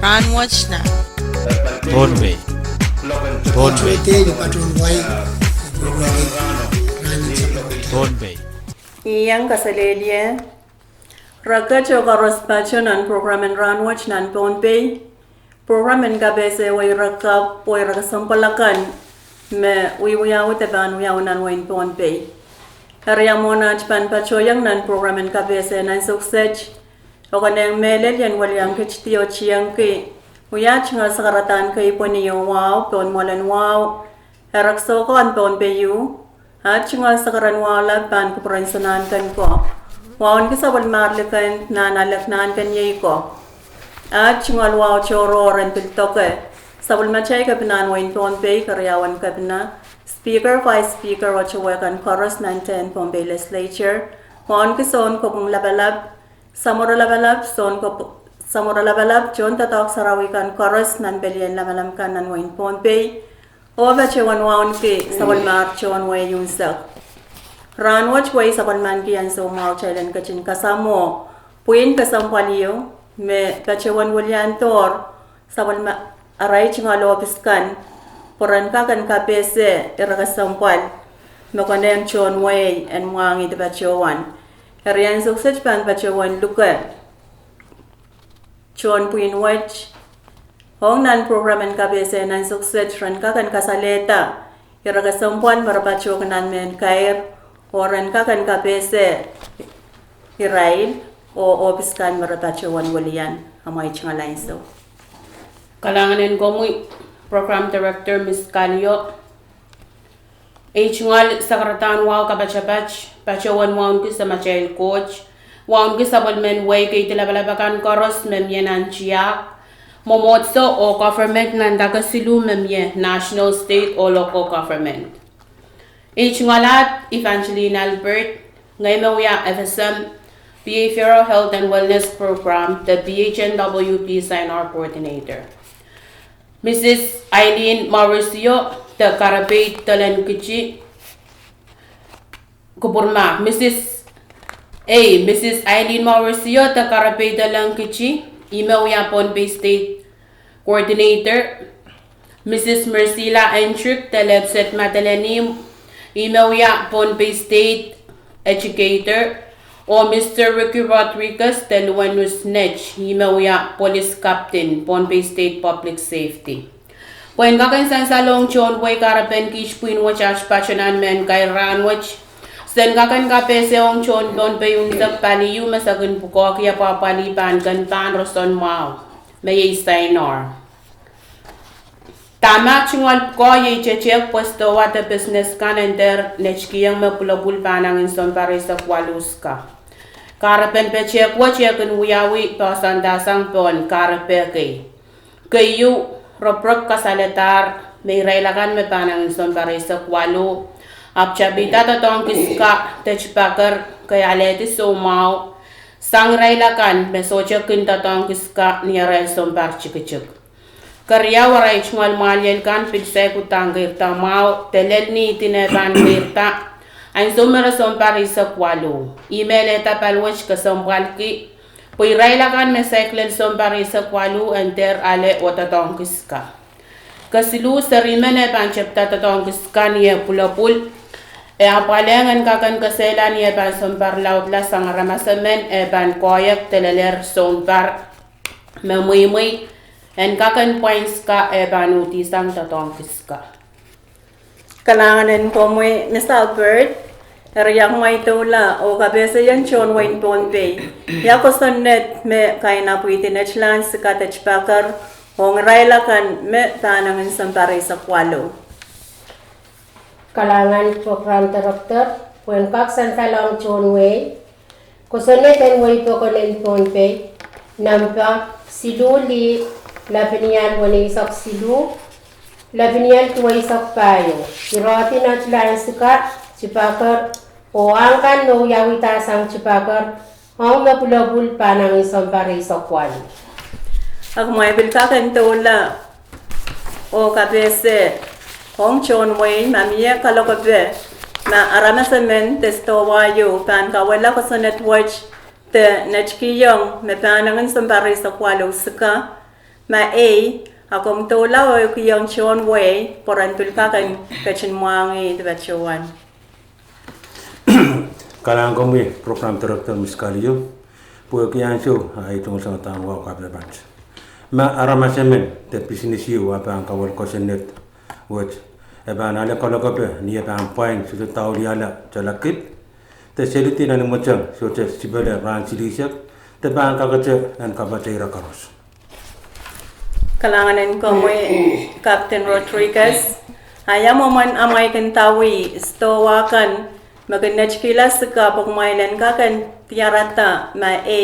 Rahnwet Nan Pohnpei. Pohnpei. Iyang kasaledye, rakacho karospacho nan programen Rahnwet Nan Pohnpei, programen kabese way rakap way rakasampalakan me wiyaw taban wiyaw nan wain Pohnpei. Karya mona chpan pacho yang nan programen kabese nan suksej, okaneng melel yan walyang kichtiyo chiyang ki, uyach nga sakaratan kay poniyo wow, pon molan wow, herakso ko an Pohnpei yu, at nga sakaran wala pan kupransanan kan ko. Wawan kisabal marlikan nanalaknan kan yay ko. At nga wow chororan piltoke. Sabal machay ka pinan wain Pohnpei karyawan ka pina. Speaker, Vice Speaker, wachawakan chorus nan 10 Pohnpei Legislature. Wawan kison ko pong labalab. Samura labalab, son ko samura labalab, John tatok sarawikan chorus nan belian labalam kan nan wain Pohnpei. Ova chewan waun ki sabal mar chewan way yung sak. Rahnwet way sabal man ki yan so mau chailan kachin kasamo. Puin kasampaliyo me kachewan walyan tor sabal ma aray chinga lopiskan. Poran ka kan kapese irakasampal. Mekoneng chewan way and muangi de bachewan. Herian suksej pan bachewan luka. Chewan puin wach. Hong nan programen kabese nan sukses ran kakan kasaleta iraga sampuan barapacho kanan men kair oran kakan kabese irail o obiskan barapacho wan walian amay chingalain so kalanganin ko mo program director Miss Kalyo chingal sakratan wow kabachabach pacho wan waun ki sa machail coach waun ki sa men way kay tilabalabakan koros memyenan chiyak momotso o government nan dagasilu memye national, state o local government. Ngalat Evangeline Albert, ngay mawya FSM Behavioral Health and Wellness Program, the BHNWP Sign-R Coordinator. Mrs. Eileen Mauricio, the Karabay Talenkichi Kuburma. Mrs. Eileen Mauricio, the Karabay Talenkichi, email ya Pohnpei State Coordinator. Mrs. Marcela Entrick, the Lebset Madeleine, email ya Pohnpei State Educator. O Mr. Ricky Rodriguez, the Luanus Nech, email ya Police Captain, Pohnpei State Public Safety. When kakan sang salong John Way Karapen Kish Puin Wachach Pachanan Men kay Rahnwet Sen kakan kapese ong chon Pohnpei yung sak pali yu masagun pukok ya papalipan kan pan roson mau may Sign-R. Tama chungol ko ye chechek puesto wata business kan enter nechkiyang mapulabul panangin son pare sa kwaluska. Karapen pechek wachekun wiyawi pasandasang pon karape kay yu roprok kasaletar may railakan me panangin son pare sa kwalu. Apchabita tatong kiska techpaker kaya leti somau sangrailakan mesocha kin tatong kiska niyaray sombar chikichik. Karya waray chungal malyen kan pidsay kutangir tamau telel ni tineban girta ay sumera sombar isa kwalo. Email eta palwech ka sombal ki puirailakan meseklel sombar isa kwalo enter ale o tatong kiska. Kasilu sa rimene panchepta tatong kiska niya pulapul apalengan kakan kaselan ye ban sompar laut la sang ramasamen ban koyak teleler sompar memui en kakan points ka ban utisang tatong kiska. kalanganin ko mo Mr. Albert eriyang may tula o kabese yan chon wain Pohnpei yako sonnet me kay na puitin echlan sa katechpakar hong railakan me tanangin sampare sa kwalo. Kalangan program director, when kaksan talong John Way, kusunet and way po konen Pohnpei, nampa siluli, labinian wala isak silu, labinian tuwa isak payo. Iroti na tularan suka, chipakar, o angkan no yawita sang chipakar, hong mapulabul pa ng isang pare isak wali. Ako may bilkakan tula o kabese, Hong John Way, mamia kalokabe, na aramasamen testo wayo, pan kawala ko sa network, te nechkiyong, me panangan sa pare sa kwalo suka, Ma A akom tola o kiyang John Way porantul kakan kachin muangi debachuan. Kalang kami program director miskalio puyo kian show ay tunggu sa tangwa kapla bunch. Ma aramasemen te business you apa ang kawal kosenet which eba nale kolokope ni eba ang point su tau diala jalakit te seliti na mochang so te sibele ran silisyak te ba ang kagache an kabatera karos. Kalanganan ko mo Captain Rodriguez. Ayaw mo man amay kantawi stowakan maganach kilas ka pagmailan kakan tiarata ma A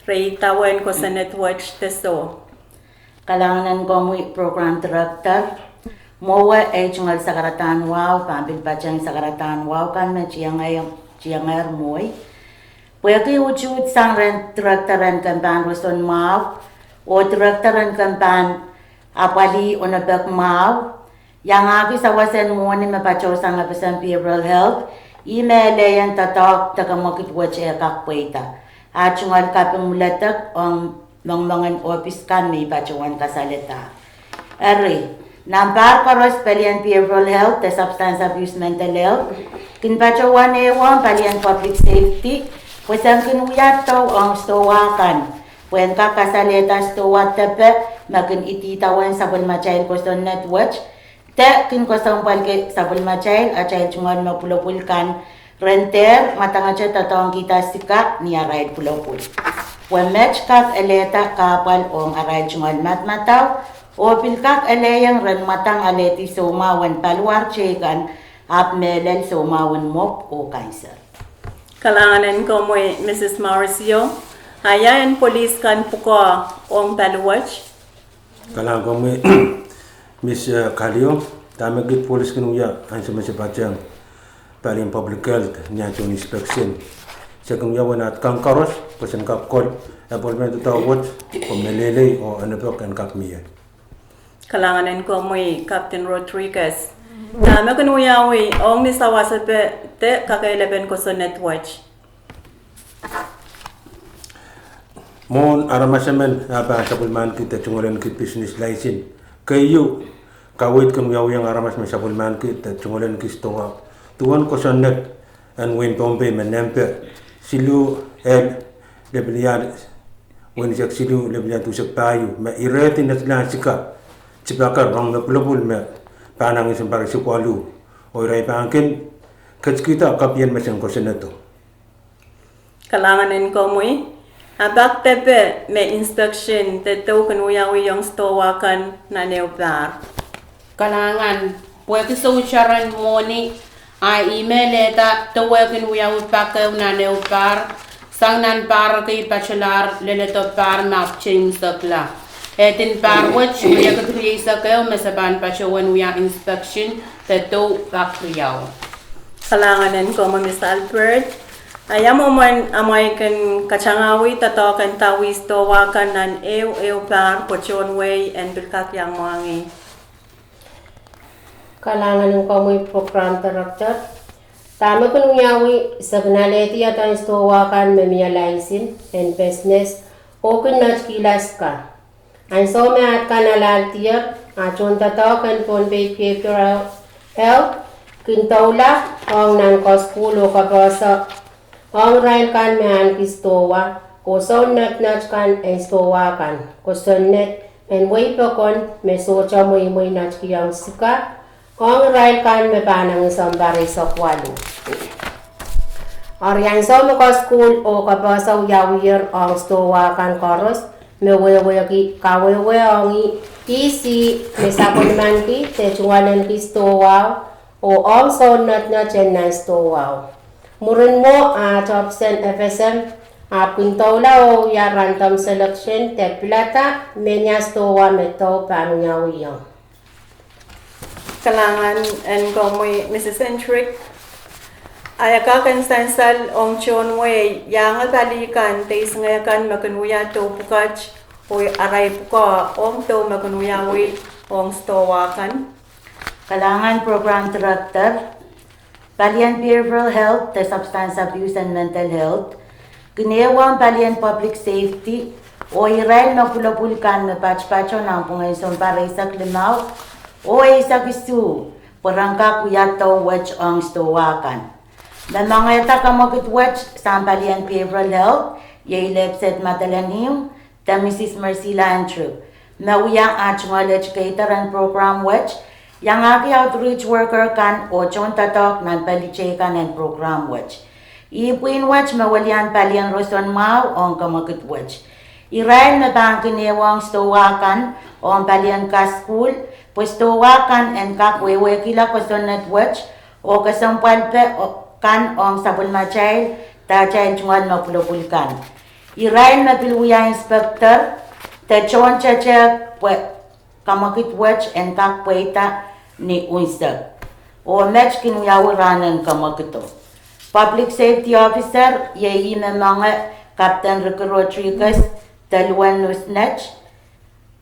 ray tawen ko sa netwatch teso. Kalanganan ko mo program director. Mowa ay chungal sa karatan wow, pambil bacang sa karatan wow kan me chiangay moy. Pwede ujud sang directoran kan ban Roston Mau o directoran kan ban apali onabek Mau. Yang abi sa wasen mo ni mapacho sang apesan behavioral health. Email yan tatok tagamokit wache kakpweta. At chungal kapeng mulatak ang mga office kami pachuan kasalita. Eri. Nampar karos palian behavioral health, the substance abuse mental health. Kinpachawan ewan palian public safety. Pues ang kinuyato ang stowakan. When kakasalita stowat tepe, magin ititawan sa bulmachail kuston netwatch. Te kinkosong palke sa bulmachail at chail chungan mapulopulkan. Renter, matanga siya tatawang kita sika niya ride pulopul. When match kak eleta kapal ong aray chungan matmataw. O pilkak aleyang ran matang aleti somawan palwar chekan ap melel somawan mop o cancer. Kalanganan ko mo Mrs. Mauricio. Hayayan police kan puko ong palwatch. Kalang kami Miss Kalio tamagit police kinuya ang sumasipatang paling public health niya yung inspection. Sa kinuya wanat kang karos pasan kapkol appointment tawot o melele o anapok ang kapmiya. Kalanganan ko mo Captain Rodriguez. Tama ko nuyawi ong ni sawasape te kakailaban ko sa netwatch. Mon aramasamen apa sa pulman kita chungolen kit business license. Kayo kawit kung yang aramas sa pulman kita chungolen kistowa. Tuan ko sa net and Win Pohnpei menempe silu leblian when siya silu leblian tusak payu ma iretin na sila sika. Cipakar orang napulabul me panang isang para si Kualu o iray pangkin kita kapian masang koseneto. Kalanganan ko mo abak tepe me inspection te to kunuyawi yung stowakan na neupar. Kalangan, pwede sa ucharan mo ni ay email eta tawagan uyawi pakaw na neupar sang nan par kay bachelor leleto par matching sakla. Etin parwatch, may agatuloy sa kayo, masaban pa siya when we are inspection, tato pakriyaw. Kalanganan ko mo Mr. Albert. Ayaw mo man amay kan kachangawi tato kan tawis stowakan nan ew par pochon way and bilkat yang mangi. Kalanganan ko mo program director. Tama ko nungyawi sa kanaleti at ang stowakan memiyalaisin and business o kunat kilas ka. Ang so at kanalal tiyak at yung tataw kan Pohnpei behavioral health kintaula ang nang koskulo kapasa ang rail kan mehan kistowa kuson nat kan ang stowa kan kuson net and way pa kon mesocha muy nat kiyang sika ang rail kan me panang isang bari sa kwalo. Ang so koskul o kapasa uyawir ang stowa kan koros mewewe ki kawewe ongi isi mesapon man ki te chunganan ki stowa o also not chen nan stowa murun mo a top sen FSM a pintola o ya random selection te plata menya stowa meto panuyawiyo. Kalangan and ko mo Mrs. Centric. Ayakakan sansal ong chon way yang balikan tais ngayakan makanuya to pukach o aray puka ong to makanuyawi ong stowakan. Kalangan program director, palian behavioral health, the substance abuse and mental health, ginewang palian public safety, o Israel magpulapulkan na patch-patcho ng pungaison para isak limaw o isak isu perangka kuyato watch ang stowakan. Na mga yata kamakit watch sampalian behavioral health yay lepset matalanim ta Mrs. Marcela Andrew. Na uyang actual educator and program watch yang aki outreach worker kan o chon tatok nan palichekan and program watch. Ipuin watch mawalian palian roson mau on kamakit watch. Irail na tangkin ewang stowakan on palian ka school, pues stowakan and kakwewe kila koson watch o kasampal pe kan on sabon machay ta chay chungan mapulupulkan. Irail na piluya inspector ta chon chacha kamakit watch and kakweita ni unsak. O match kinuyawaranan kamakito. Public Safety Officer, yayi na mga Captain Ricky Rodriguez, Taluan Nusnach.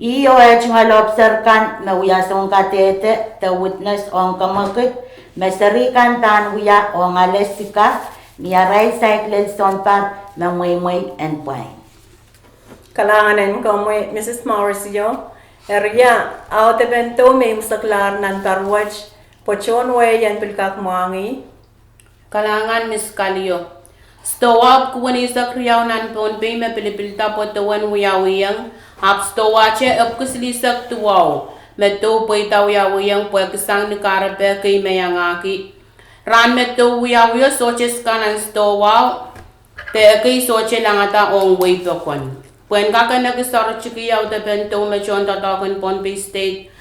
Iyo ay nga lobster kan na uyasong katete, ta witness on kamakit, masarikan tan uya o nga lesika, niya ray cycle sonpar na muy and pine. Kalanganin ko mo Mrs. Mauricio, area out evento may musaklar nan parwatch, pochon way yan pilkak muangi. Kalangan Miss Kalio. Stowa kuwani sa kriyaw nan Pohnpei me pilipilta po tawan wiyawiyang. Hap stowa che ap kuslisak tuwaw. Me to po itaw wiyawiyang po kisang ni karape kay mayangaki. Ran me to wiyawiyo soches kanan stowa. Te kay soche lang ata ong way pokon. Puen kaka nagisaro chikiyaw te bento me chon tatakan Pohnpei State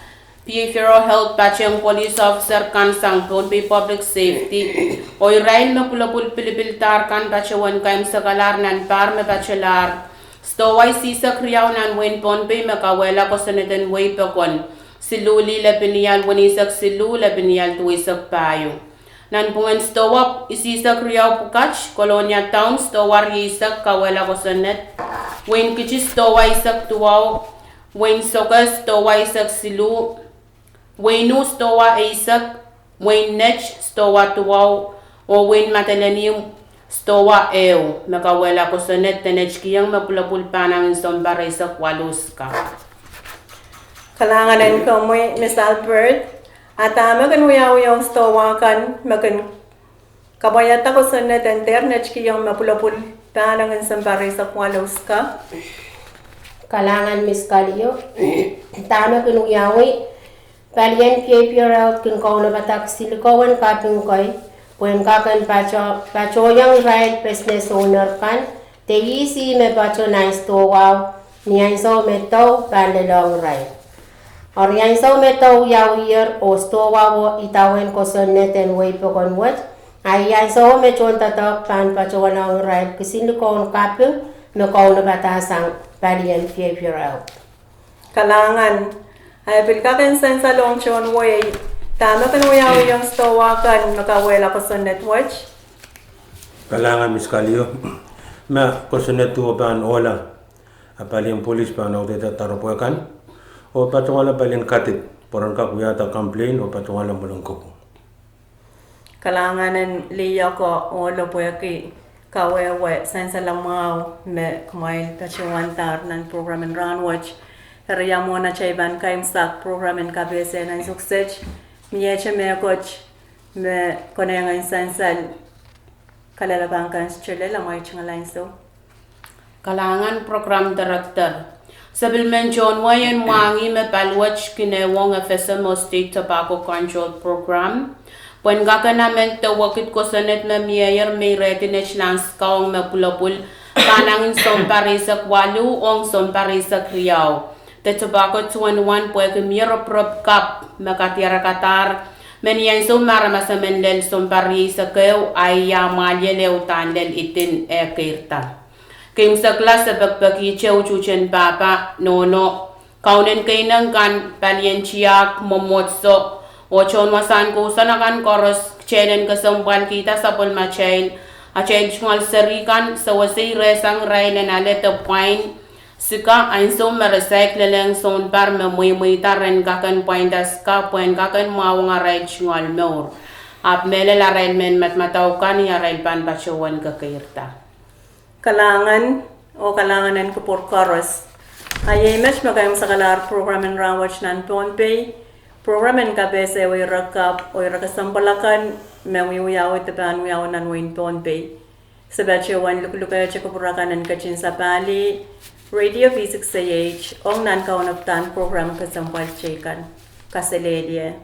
Behavioral Health Pachang Police Officer kan sang Pohnpei Public Safety o irail na pulapul pilipiltar kan pachawan kaim sa kalar nan par me pachalar stoway sisa kriyaw nan wen Pohnpei makawela ko sa neten way pakon siluli la piniyal wanisak silu la piniyal tuwisak payo nan pungan stowap isisa kriyaw pukach Colonia Town stowar yisak kawela ko sa net wen kichi stoway sak tuwaw wen sokas stoway sak silu Waynu stowa isak, wayn nech stowa tuwaw, o wayn matalanium stowa ew. Makawala ko sa net tenech kiyang mapulapulpa ng insombara isak waluska. Kalanganin ko mo Miss Albert, at magan uyawiyong stowa kan, magan kabayata ko sa net internet kiyang mapulapulpa ng insombara isak waluska. Kalangan Miss Kalio, tama kunuyawi. Kalian behavioral kin kau na batak silikawan kaping koy, puen kakan pacho yang right business owner kan, te isi me pacho nice to wow, niyan so me to long right. Or yan so me to yaw year o sto wow itawen ko son neten way po kon wat, ay yan so me chon tatok pan pacho long right kisilikawan kaping me kau na batasang kalian behavioral. Kalangan ay pilkakin sen sa longchon way. Tama kan uyawiyong stowa kan makawela ko sa netwatch. Kalangan Miss Kalio. Ma kosunet tu ban ola. Apalin polis pa na udeta taropokan. O patungala palin katit. Porang ka kuyata complain o patungala mulungkok. Kalanganan liya ko olo po yaki kawewe sen sa lamang me kumain tachiwantar ng program in Rahnwet. Area mo na chay ban kaim sak program in kabese ng suksej. Miyeche me coach me konengan sansal kalalabang kan chile lang ay chingalain so. Kalangan Program Director. Sabil mention wayan wangi me palwatch kinewong FSMO State Tobacco Control Program. Puen gaka namin tawakit ko sa net me miyayer may retinech lang skawang me pulapul panangin som parisak walu ong som parisak riyaw. The tobacco 21 puede miro prop cup makatira katar menian so maramasa menlel som parisa keu ay yamalye leu tandel itin kirta. Kayong sa klas sa pagpaki chew chuchen papa nono kaunen kainang kan palienchiak momotso o chon wasan ko sanakan koros chenen kasambal kita sa pulmachain a chen chungal sarikan sa wasay resang ray na naleta point Sika ay so ma-recycle lang son par muy taren kakan pointas ka puen kakan mawang aray chungal more. Ap mele la ren men matmataw kan ya ren pan pachuan ka kairta. Kalangan o kalanganan ko por koros. Ayay mes magayong sa kalar programen Rahnwet Nan Pohnpei. Programen kabese o irakap o irakasampalakan mewiyaw itapan wiyaw nan Rahnwet Pohnpei. Sabache wan luklukaya chakapurakanan kachin sa Bali. Radio V6AH ong nan kaunaptan program kasampal chekan. Kaseledye.